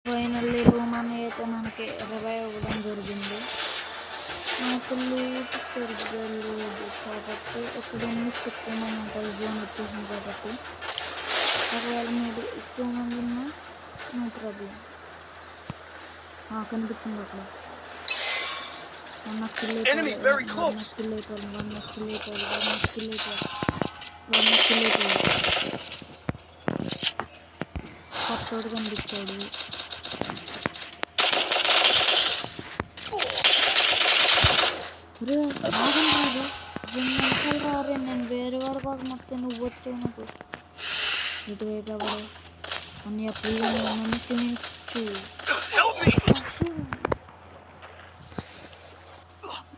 Finally room అయితే మనకి revive అవ్వడం జరిగింది. నాకు లూట్ సరిగ్గా లేదు కాబట్టి ఇక్కడ ఎన్ని ఎక్కువ మంది ఉంటారు, జోన్ వచ్చేసింది కాబట్టి. ఒకవేళ మీరు ఎక్కువ మంది ఉన్నా నో ప్రాబ్లం. కనిపించింది అక్కడ. వన్ నాకు కిల్ అయిపోవాలి. కొత్తోడు కనిపించాడు. రాదు 2 నిమిషాలు రారే, నేను వేరే వాడి కోసం వస్తే నువ్వు వచ్చావు. నాకు ఇటువైపు ఎవరు అన్ని అప్పుడు నన్ను క్షమించు.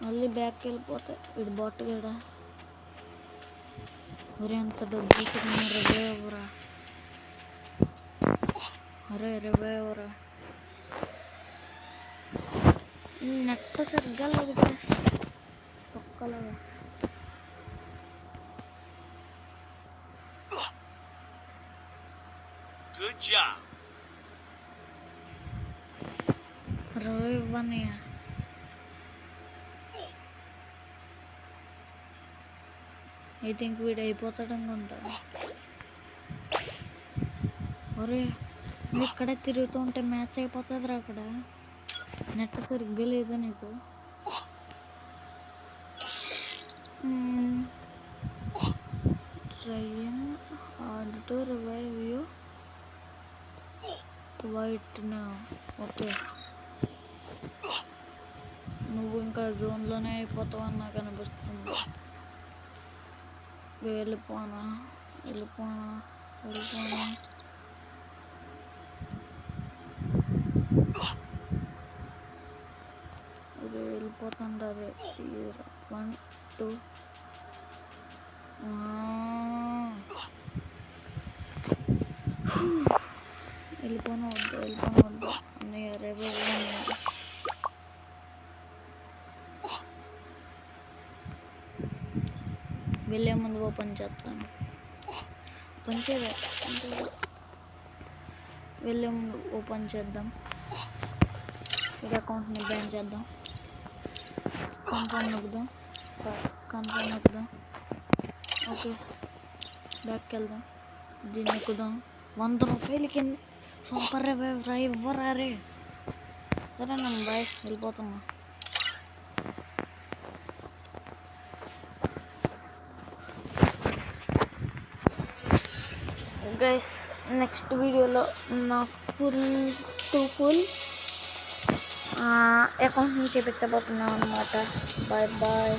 మళ్ళీ బ్యాక్కి వెళ్ళిపోతే వీడు బొట్టు కూడా. ఒరే అంత డబ్బు రివైవ్ అవ్వరా, రివైవ్ అవ్వరా. నెట్ సరిగ్గా లేదు ఒక్కలాగా. రివైవ్ అన్నయ్య. ఐ థింక్ వీడు అయిపోతాడు అనుకుంటా. ఒరే నువ్వు ఇక్కడే తిరుగుతూ ఉంటే మ్యాచ్ అయిపోతుందిరా. అక్కడ నెట్ సరిగ్గా లేదా నీకు? Trying hard to revive you white నా. ఓకే నువ్వు ఇంకా జోన్లోనే అయిపోతావు అని నాకు అనిపిస్తుంది. వెళ్ళిపోనా వెళ్ళిపోతాను రే. 1 2 వెళ్ళిపోను వద్దు అన్నయ్య. రేపు వెళ్ళే ముందు ఓపెన్ చేస్తాను. వెళ్ళే ముందు ఓపెన్ చేద్దాం. ఇది అకౌంట్ని బ్యాన్ చేద్దాం. కన్ఫర్మ్ నొక్కుదాం. ఓకే బ్యాక్కి వెళ్దాం. దీన్ని ఎక్కుదాం. 100 రూపాయలు కింద సూపర్ ఇవ్వరా రే. సరేనా బాయ్, వెళ్ళిపోతున్నా. గైస్ నెక్స్ట్ వీడియోలో నా ఫుల్ అకౌంట్ని చూపించబోతున్నాం అన్నమాట. బాయ్.